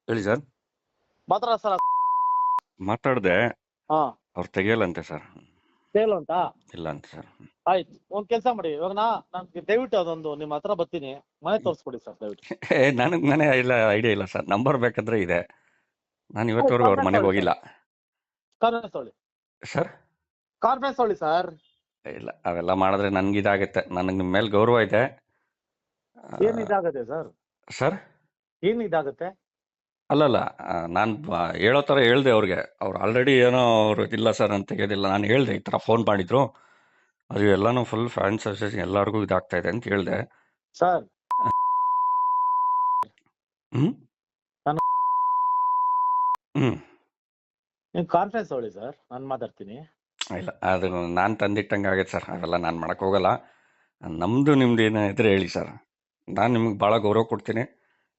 ಹೇಳಿ ಸರ್. ಮಾತಾಡ ಸರ್. ಮಾತಾಡ್ದೆ, ಹಾ ಅವ್ರು ತೆಗಿಯಲ್ಲಂತೆ ಸರ್. ಸೇಲ್ ಅಂತ ಇಲ್ಲ ಅಂತ ಸರ್. ಆಯ್ತು, ಒಂದ್ ಕೆಲಸ ಮಾಡಿ. ಇವಾಗ ನನ್ಗೆ ದಯವಿಟ್ಟು ಅದೊಂದು ನಿಮ್ಮ ಹತ್ರ ಬರ್ತೀನಿ, ಮನೆ ತೋರಿಸ್ಕೊಡಿ ಸರ್ ದಯವಿಟ್ಟು. ನನಗೆ ಮನೆ ಇಲ್ಲ, ಐಡಿಯಾ ಇಲ್ಲ ಸರ್. ನಂಬರ್ ಬೇಕಾದ್ರೆ ಇದೆ. ನಾನು ಇವತ್ತವರೆಗೂ ಅವ್ರ ಮನೆಗೆ ಹೋಗಿಲ್ಲ ಕಾನ್ಫರೆನ್ಸ್ ತೊಗೊಳ್ಳಿ ಸರ್. ಕಾನ್ಫರೆನ್ಸ್ ತೊಗೊಳ್ಳಿ ಸರ್. ಇಲ್ಲ, ಅವೆಲ್ಲ ಮಾಡಿದ್ರೆ ನನ್ಗೆ ಇದಾಗುತ್ತೆ. ನನಗೆ ನಿಮ್ಮ ಮೇಲೆ ಗೌರವ ಇದೆ. ಏನ್ ಇದಾಗತ್ತೆ ಸರ್? ಸರ್ ಏನ್ ಇದಾಗತ್ತೆ? ಅಲ್ಲಲ್ಲ, ನಾನು ಹೇಳೋ ಥರ ಹೇಳ್ದೆ ಅವ್ರಿಗೆ. ಅವ್ರು ಆಲ್ರೆಡಿ ಏನೋ ಅವ್ರು ಇಲ್ಲ ಸರ್ ಅಂತ ತೆಗೆಯೋದಿಲ್ಲ. ನಾನು ಹೇಳ್ದೆ ಈ ಥರ ಫೋನ್ ಮಾಡಿದ್ರು, ಅದು ಎಲ್ಲನೂ ಫುಲ್ ಫ್ಯಾನ್ಸ್ ಅಸೋಸಿಯೇಷನ್ ಎಲ್ಲರಿಗೂ ಇದಾಗ್ತಾ ಇದೆ ಅಂತ ಹೇಳ್ದೆ ಸರ್. ಹ್ಞೂ ಹ್ಞೂ ನೀವು ಕಾನ್ಫರೆನ್ಸ್ ತೊಗೊಳ್ಳಿ ಸರ್, ನಾನು ಮಾತಾಡ್ತೀನಿ. ಇಲ್ಲ, ಅದು ನಾನು ತಂದಿಟ್ಟಂಗೆ ಆಗೈತೆ ಸರ್. ಅವೆಲ್ಲ ನಾನು ಮಾಡೋಕ್ಕೆ ಹೋಗಲ್ಲ. ನಮ್ಮದು ನಿಮ್ದು ಏನೋ ಇದ್ರೆ ಹೇಳಿ ಸರ್. ನಾನು ನಿಮ್ಗೆ ಭಾಳ ಗೌರವ ಕೊಡ್ತೀನಿ,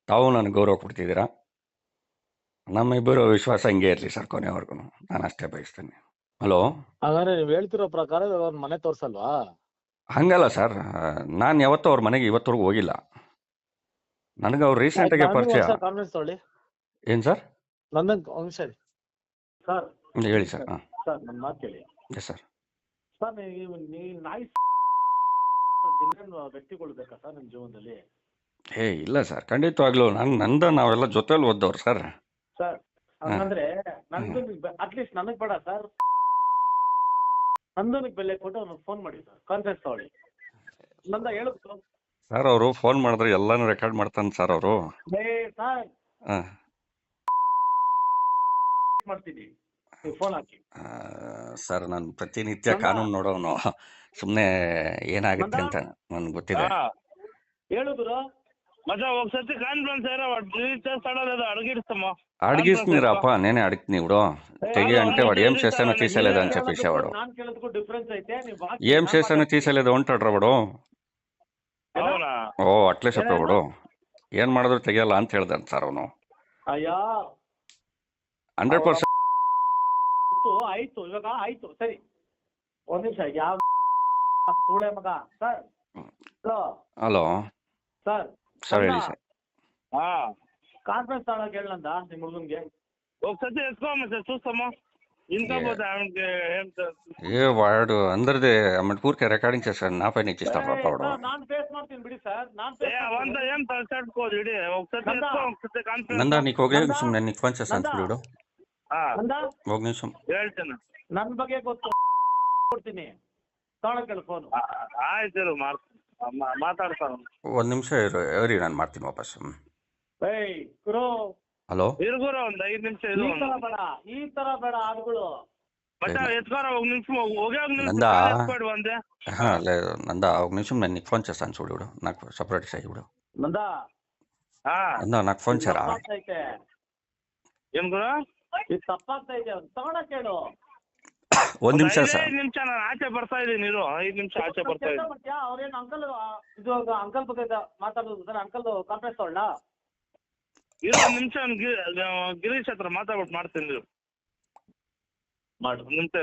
ತಾವು ನನಗೆ ಗೌರವ ಕೊಡ್ತಿದ್ದೀರಾ. ನಮ್ಮಿಬ್ಬರು ವಿಶ್ವಾಸ ಹಿಂಗೆ ಇರಲಿ ಸರ್ ಕೊನೆವರೆಗೂ. ನಾನು ಅಷ್ಟೇ ಬಯಸ್ತೀನಿ. ಹಲೋ, ಹಾಗಾದ್ರೆ ನೀವು ಹೇಳ್ತಿರೋ ಪ್ರಕಾರ ಅವ್ರ ಮನೆ ತೋರ್ಸಲ್ವಾ? ಹಂಗಲ್ಲ ಸರ್. ನಾನು ಯಾವತ್ತೂ ಅವ್ರ ಮನೆಗೆ ಇವತ್ತವರೆಗೂ ಹೋಗಿಲ್ಲ. ನನಗೆ ಅವ್ರು ರೀಸೆಂಟಾಗೆ ಪರಿಚಯ. ಕಾನ್ಫರೆನ್ಸ್ ತೊಗೊಳ್ಳಿ. ಏನು ಸರ್? ನಂದೊಂದು ನಿಮಿಷ ಸರ್. ಹೇಳಿ ಸರ್. ಹಾಂ ಸರ್, ನನ್ನ ಮಾತು ಕೇಳಿ. Yes sir. ಸರ್, ನೀವು ನಾಯಿ ವ್ಯಕ್ತಿಗಳು ಬೇಕಾ ಸರ್ ನಿಮ್ಮ ಜೀವನದಲ್ಲಿ? ಇಲ್ಲ ಸರ್, ಖಂಡಿತವಾಗ್ಲೂ. ನಾವೆಲ್ಲ ಜೊತೆಲಿ ಓದ್ದವ್ರು ಸರ್. ಸರ್ ಹಂಗಂದ್ರೆ ನಂದು ಅಟ್ಲೀಸ್ಟ್ ನನಗ್ ಬೇಡ ಸರ್, ನಂದನಿಗೆ ಬೆಲೆ ಕೊಟ್ಟು ಅವ್ನಿಗೆ ಫೋನ್ ಮಾಡಿ ಸರ್, ಕಾನ್ಫರೆನ್ಸ್ ತಗೊಳ್ಳಿ. ನಂದ ಹೇಳುದು ಸರ್, ಅವರು ಫೋನ್ ಮಾಡಿದ್ರೆ ಎಲ್ಲಾನು ರೆಕಾರ್ಡ್ ಮಾಡ್ತಾನೆ ಸರ್ ಅವರು. ಸರ್ ಹಾಂ ಮಾಡ್ತೀನಿ, ಫೋನ್ ಹಾಕಿ. ಸರ್, ನಾನು ಪ್ರತಿನಿತ್ಯ ಕಾನೂನು ನೋಡೋನು. ಸುಮ್ಮನೆ ಏನಾಗುತ್ತೆ ಅಂತ ನನ್ಗೆ ಗೊತ್ತಿದೆ. ಹೇಳುದ್ರು మచ్చా ఒకసారి కాన్ఫరెన్స్ ఏరా వాడు డిలీట్ చేస్తాడో లేదో అడిగిస్తామా? అడిగిస్తున్నారప్ప, నేనే అడుగుతున్నా ఇప్పుడు. తెగి అంటే వాడు ఏం చేస్తానో తీసేలేదు అని చెప్పేసేవాడు. ఏం చేస్తానో తీసేలేదు అంటాడు వాడు. ಓ, ಅಟ್ಲೇ ಸತ್ತೋಗ್ಬಿಡು, ಏನ್ ಮಾಡಿದ್ರು ತೆಗಿಯಲ್ಲ ಅಂತ ಹೇಳ್ದಂತ ಸರ್ ಅವನು. 100%. ಆಯ್ತು, ಇವಾಗ ಆಯ್ತು, ಸರಿ. ಒಂದ್ ನಿಮಿಷ. ಯಾವ ಸೂಳೆ ಮಗ ಸರ್? Hello sir. ಸರ್ ಹೇಳಿ ಸರ್. ಕಾನ್ಫರೆನ್ಸ್ ತಗೊಳಕ್ ಹೇಳಂದ ನಿಮ್ ಹುಡುಗನ್ಗೆ. ఒకసారి వేసుకోమా సార్, చూస్తామా? ఇంకా పోతే ఆమెకి ఏం వాడు అందరిది ఊరికే రికార్డింగ్ చేస్తాడు, నా పైన ఇచ్చిస్తాడు వాడు. నాన్ ఫేస్ ಮಾಡ್ತೀನಿ ಬಿಡಿ ಸರ್. అవంతా ఏం తలసాడుకోదు ఇడి. ఒకసారి వేసుకో, ఒకసారి కాన్ఫరెన్స్. నందా, నీకు ఒకే నిమిషం, నేను నీకు ఫోన్ చేస్తాను చూడు. ఒక ನಿಮಿಷం. ಹೇಳ್ತೇನೆ, ನನ್ನ ಬಗ್ಗೆ ಗೊತ್ತು, ಕೊಡ್ತೀನಿ, ತಗೊಳಕ್ಕೆ ಫೋನ್. ಆಯ್ತು, ಮಾತಾಡ್ತಾನ. ಒಂದ್ ನಿಮಿಷ ಇರಿ, ನಾನು ಮಾಡ್ತೀನಿ ವಾಪಸ್. ಹಲೋ, ಇರ್ಗುರ ಒಂದ್ 5 ನಿಮಿಷ ಇದು. ಈ ತರ ಬೇಡ ಆಡುಗಳು. ఎత్తుకోరా ఒక నిమిషం, ఒకే ఒక నిమిషం. నందా, వందే లేదు నందా, ఒక నిమిషం, నేను నీకు ఫోన్ చేస్తాను చూడు. నాకు సపరేట్ చేయి ఇప్పుడు. నందా, నందా, నాకు ఫోన్ చేయరా? ఏం గురు, ಇದು ತಪ್ಪಾಗ್ತಾ ಇದೆ, ತಗೊಳಕ್ ಹೇಳು. ಒಂದ್ ನಿಮಿಷ ಸರ್. 5 ನಿಮಿಷ ನಾನು ಆಚೆ ಬರ್ತಾ ಇದ್ದೀನಿ, ಇರು. 5 ನಿಮಿಷ ಆಚೆ ಬರ್ತಾ ಇದ್ದೀನಿ. ಅವ್ರೇನು ಅಂಕಲ್, ಇದು ಅಂಕಲ್ ಬಗ್ಗೆ ಮಾತಾಡೋದು ಸರ್. Uncle conference ತಗೊಳ್ಳ? ಇರು ಒಂದ್ ನಿಮಿಷ, ಗಿರೀಶ್ ಹತ್ರ ಮಾತಾಡ್ಬಿಟ್ಟು ಮಾಡ್ತೀನಿ. ಮಾಡು, ನಿಮಿಷ.